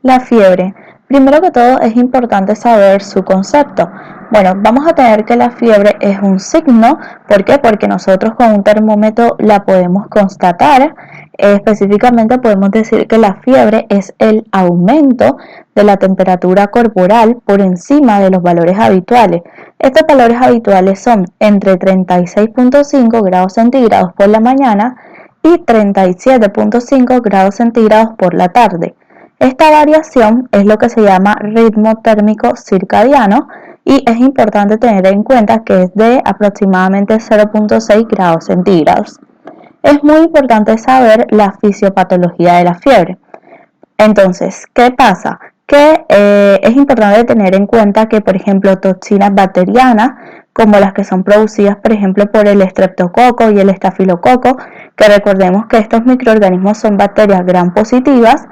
La fiebre. Primero que todo es importante saber su concepto. Bueno, vamos a tener que la fiebre es un signo. ¿Por qué? Porque nosotros con un termómetro la podemos constatar. Específicamente podemos decir que la fiebre es el aumento de la temperatura corporal por encima de los valores habituales. Estos valores habituales son entre 36,5 grados centígrados por la mañana y 37,5 grados centígrados por la tarde. Esta variación es lo que se llama ritmo térmico circadiano y es importante tener en cuenta que es de aproximadamente 0,6 grados centígrados. Es muy importante saber la fisiopatología de la fiebre. Entonces, ¿qué pasa? Que es importante tener en cuenta que, por ejemplo, toxinas bacterianas, como las que son producidas, por ejemplo, por el estreptococo y el estafilococo, que recordemos que estos microorganismos son bacterias gram positivas,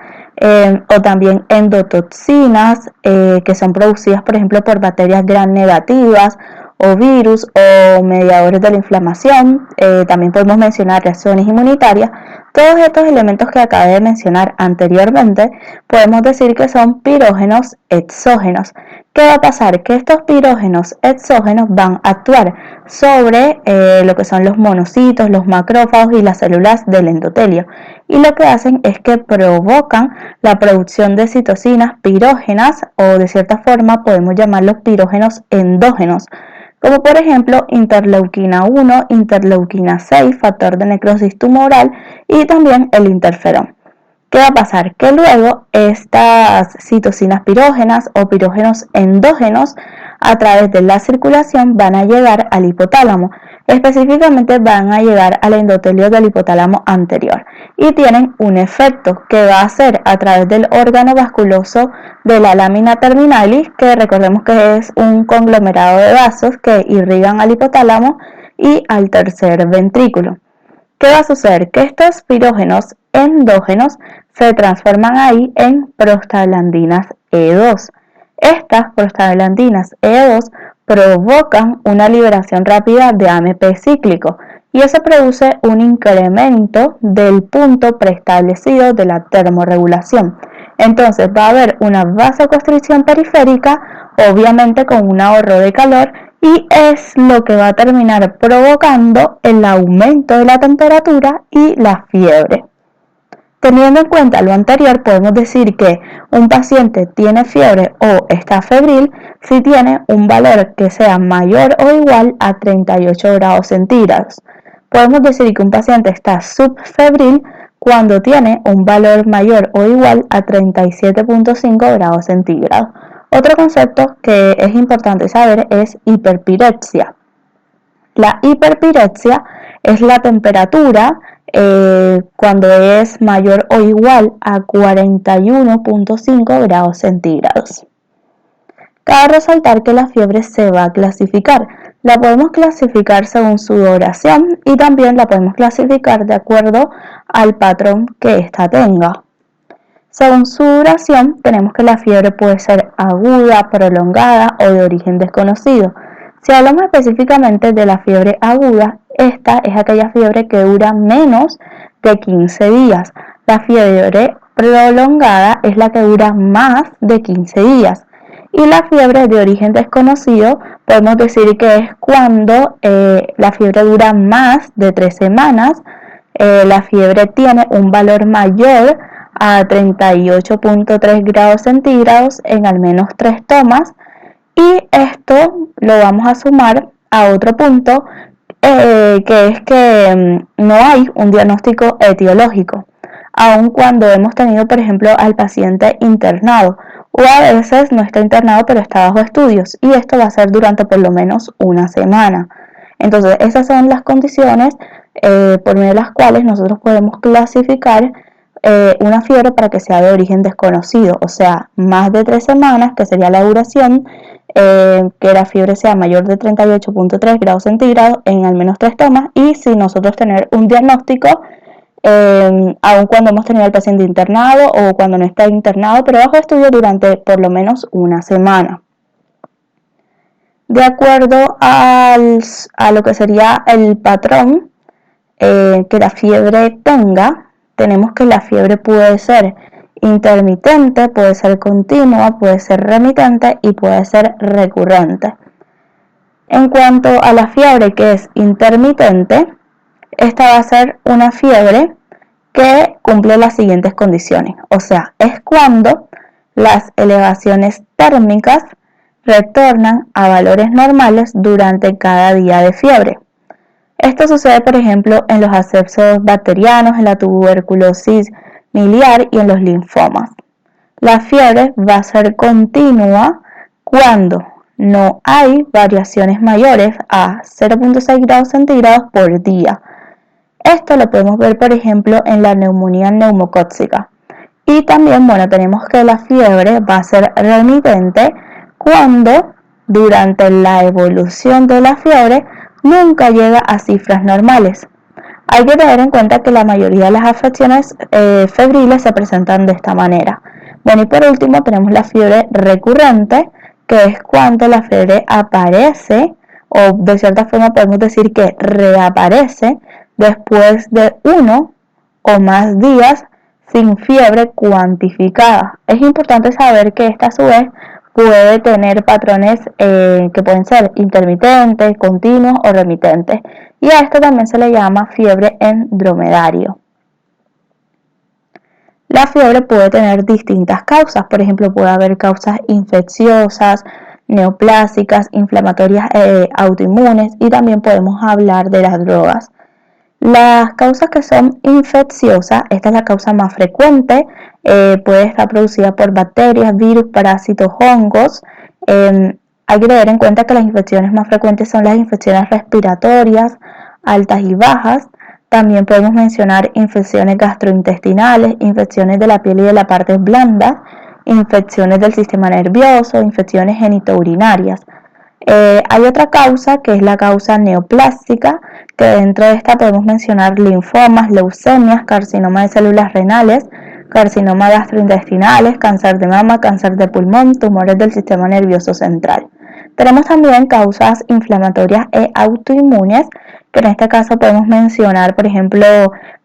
o también endotoxinas, que son producidas, por ejemplo, por bacterias gram negativas, o virus o mediadores de la inflamación. También podemos mencionar reacciones inmunitarias. Todos estos elementos que acabé de mencionar anteriormente podemos decir que son pirógenos exógenos. ¿Qué va a pasar? Que estos pirógenos exógenos van a actuar sobre lo que son los monocitos, los macrófagos y las células del endotelio. Y lo que hacen es que provocan la producción de citocinas pirógenas, o de cierta forma podemos llamarlos pirógenos endógenos, como por ejemplo interleuquina 1, interleuquina 6, factor de necrosis tumoral, y también el interferón. ¿Qué va a pasar? Que luego estas citocinas pirógenas o pirógenos endógenos a través de la circulación van a llegar al hipotálamo. Específicamente van a llegar al endotelio del hipotálamo anterior y tienen un efecto que va a ser a través del órgano vasculoso de la lámina terminalis, que recordemos que es un conglomerado de vasos que irrigan al hipotálamo y al tercer ventrículo. ¿Qué va a suceder? Que estos pirógenos endógenos se transforman ahí en prostaglandinas E2. Estas prostaglandinas E2 provocan una liberación rápida de AMP cíclico y eso produce un incremento del punto preestablecido de la termorregulación. Entonces va a haber una vasoconstricción periférica, obviamente con un ahorro de calor, y es lo que va a terminar provocando el aumento de la temperatura y la fiebre. Teniendo en cuenta lo anterior, podemos decir que un paciente tiene fiebre o está febril si tiene un valor que sea mayor o igual a 38 grados centígrados. Podemos decir que un paciente está subfebril cuando tiene un valor mayor o igual a 37,5 grados centígrados. Otro concepto que es importante saber es hiperpirexia. La hiperpirexia es la temperatura cuando es mayor o igual a 41,5 grados centígrados. Cabe resaltar que la fiebre se va a clasificar. La podemos clasificar según su duración y también la podemos clasificar de acuerdo al patrón que ésta tenga. Según su duración, tenemos que la fiebre puede ser aguda, prolongada o de origen desconocido. Si hablamos específicamente de la fiebre aguda, esta es aquella fiebre que dura menos de 15 días. La fiebre prolongada es la que dura más de 15 días. Y la fiebre de origen desconocido podemos decir que es cuando la fiebre dura más de 3 semanas, la fiebre tiene un valor mayor a 38,3 grados centígrados en al menos 3 tomas, y esto lo vamos a sumar a otro punto, que es que no hay un diagnóstico etiológico, aun cuando hemos tenido, por ejemplo, al paciente internado, o a veces no está internado pero está bajo estudios, y esto va a ser durante por lo menos una semana. Entonces, esas son las condiciones por medio de las cuales nosotros podemos clasificar una fiebre para que sea de origen desconocido, o sea, más de 3 semanas, que sería la duración, que la fiebre sea mayor de 38,3 grados centígrados en al menos 3 tomas, y si nosotros tener un diagnóstico, aun cuando hemos tenido al paciente internado o cuando no está internado, pero bajo estudio durante por lo menos una semana. De acuerdo a lo que sería el patrón que la fiebre tenga, tenemos que la fiebre puede ser intermitente, puede ser continua, puede ser remitente y puede ser recurrente. En cuanto a la fiebre que es intermitente, esta va a ser una fiebre que cumple las siguientes condiciones. O sea, es cuando las elevaciones térmicas retornan a valores normales durante cada día de fiebre. Esto sucede, por ejemplo, en los abscesos bacterianos, en la tuberculosis miliar y en los linfomas. La fiebre va a ser continua cuando no hay variaciones mayores a 0.6 grados centígrados por día. Esto lo podemos ver, por ejemplo, en la neumonía neumocócica. Y también, tenemos que la fiebre va a ser remitente cuando durante la evolución de la fiebre nunca llega a cifras normales. Hay que tener en cuenta que la mayoría de las afecciones febriles se presentan de esta manera. Y por último tenemos la fiebre recurrente, que es cuando la fiebre aparece, o de cierta forma podemos decir que reaparece después de 1 o más días sin fiebre cuantificada. Es importante saber que esta a su vez puede tener patrones que pueden ser intermitentes, continuos o remitentes. Y a esto también se le llama fiebre en dromedario. La fiebre puede tener distintas causas, por ejemplo, puede haber causas infecciosas, neoplásicas, inflamatorias autoinmunes, y también podemos hablar de las drogas. Las causas que son infecciosas, esta es la causa más frecuente, puede estar producida por bacterias, virus, parásitos, hongos. Hay que tener en cuenta que las infecciones más frecuentes son las infecciones respiratorias, altas y bajas. También podemos mencionar infecciones gastrointestinales, infecciones de la piel y de la parte blanda, infecciones del sistema nervioso, infecciones genitourinarias. Hay otra causa que es la causa neoplástica, que dentro de esta podemos mencionar linfomas, leucemias, carcinoma de células renales, carcinoma gastrointestinales, cáncer de mama, cáncer de pulmón, tumores del sistema nervioso central. Tenemos también causas inflamatorias e autoinmunes, que en este caso podemos mencionar, por ejemplo,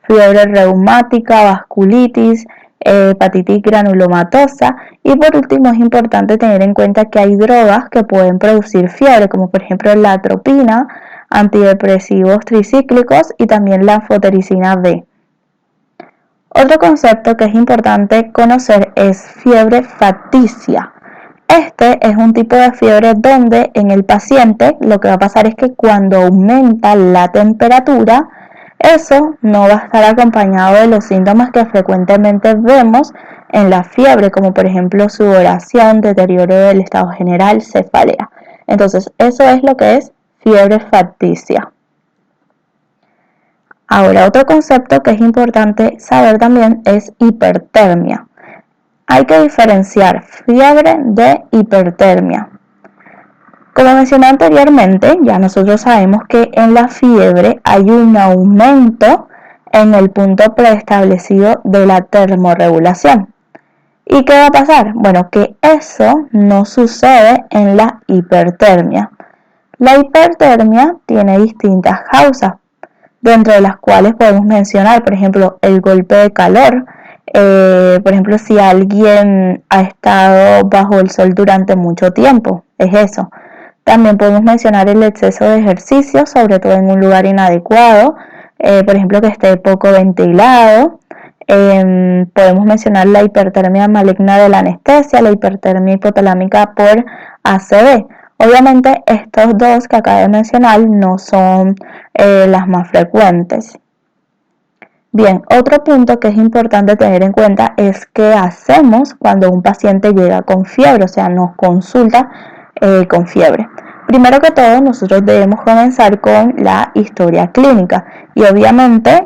fiebre reumática, vasculitis, hepatitis granulomatosa. Y por último, es importante tener en cuenta que hay drogas que pueden producir fiebre, como por ejemplo la atropina, antidepresivos tricíclicos y también la anfotericina B. Otro concepto que es importante conocer es fiebre facticia. Este es un tipo de fiebre donde en el paciente lo que va a pasar es que cuando aumenta la temperatura, eso no va a estar acompañado de los síntomas que frecuentemente vemos en la fiebre, como por ejemplo sudoración, deterioro del estado general, cefalea. Entonces, eso es lo que es fiebre facticia. Ahora, otro concepto que es importante saber también es hipertermia. Hay que diferenciar fiebre de hipertermia. Como mencioné anteriormente, ya nosotros sabemos que en la fiebre hay un aumento en el punto preestablecido de la termorregulación. ¿Y qué va a pasar? Bueno, que eso no sucede en la hipertermia. La hipertermia tiene distintas causas, dentro de las cuales podemos mencionar, por ejemplo, el golpe de calor. Por ejemplo, si alguien ha estado bajo el sol durante mucho tiempo, es eso. También podemos mencionar el exceso de ejercicio, sobre todo en un lugar inadecuado, por ejemplo, que esté poco ventilado. Podemos mencionar la hipertermia maligna de la anestesia, la hipertermia hipotalámica por ACV. Obviamente estos dos que acabo de mencionar no son las más frecuentes. Bien, otro punto que es importante tener en cuenta es qué hacemos cuando un paciente llega con fiebre, o sea, nos consulta con fiebre. Primero que todo, nosotros debemos comenzar con la historia clínica y obviamente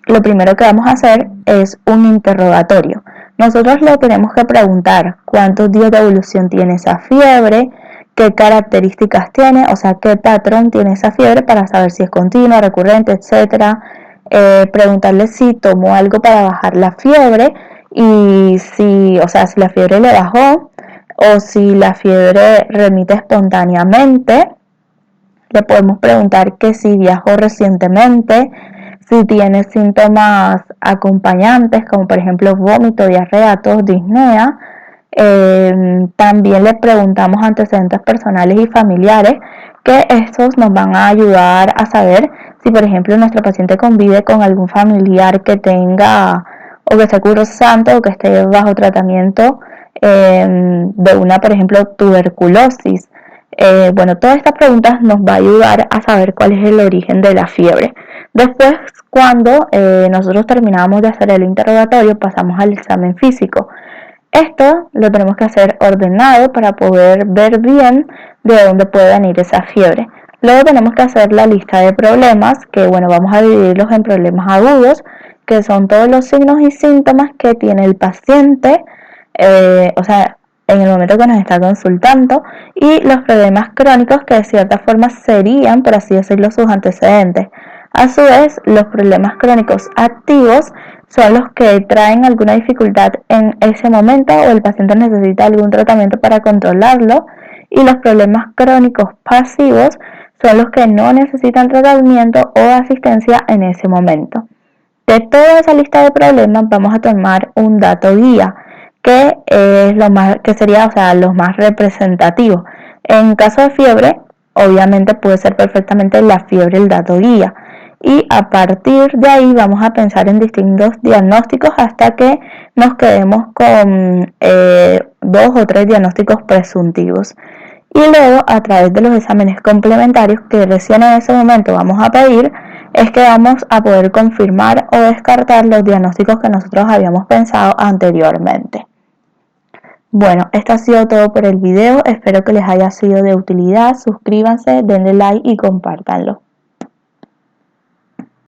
lo primero que vamos a hacer es un interrogatorio. Nosotros le tenemos que preguntar cuántos días de evolución tiene esa fiebre, qué características tiene, o sea, qué patrón tiene esa fiebre para saber si es continua, recurrente, etcétera. Preguntarle si tomó algo para bajar la fiebre y si la fiebre le bajó o si la fiebre remite espontáneamente. Le podemos preguntar que si viajó recientemente, Si tiene síntomas acompañantes, como por ejemplo vómito, diarrea, tos, disnea, también le preguntamos antecedentes personales y familiares, que estos nos van a ayudar a saber si por ejemplo nuestro paciente convive con algún familiar que tenga o que esté cursando o que esté bajo tratamiento de una, por ejemplo, tuberculosis. Bueno, todas estas preguntas nos va a ayudar a saber cuál es el origen de la fiebre. Después, cuando nosotros terminamos de hacer el interrogatorio, pasamos al examen físico. Esto lo tenemos que hacer ordenado para poder ver bien de dónde puede venir esa fiebre. Luego tenemos que hacer la lista de problemas, que bueno, vamos a dividirlos en problemas agudos, que son todos los signos y síntomas que tiene el paciente, o sea, en el momento que nos está consultando, y los problemas crónicos, que de cierta forma serían, por así decirlo, sus antecedentes. A su vez, los problemas crónicos activos son los que traen alguna dificultad en ese momento o el paciente necesita algún tratamiento para controlarlo, y los problemas crónicos pasivos son los que no necesitan tratamiento o asistencia en ese momento. De toda esa lista de problemas vamos a tomar un dato guía, que es lo más, que sería, o sea, los más representativos. En caso de fiebre, obviamente puede ser perfectamente la fiebre el dato guía. Y a partir de ahí vamos a pensar en distintos diagnósticos hasta que nos quedemos con 2 o 3 diagnósticos presuntivos. Y luego, a través de los exámenes complementarios que recién en ese momento vamos a pedir, es que vamos a poder confirmar o descartar los diagnósticos que nosotros habíamos pensado anteriormente. Bueno, esto ha sido todo por el video, espero que les haya sido de utilidad, suscríbanse, denle like y compártanlo.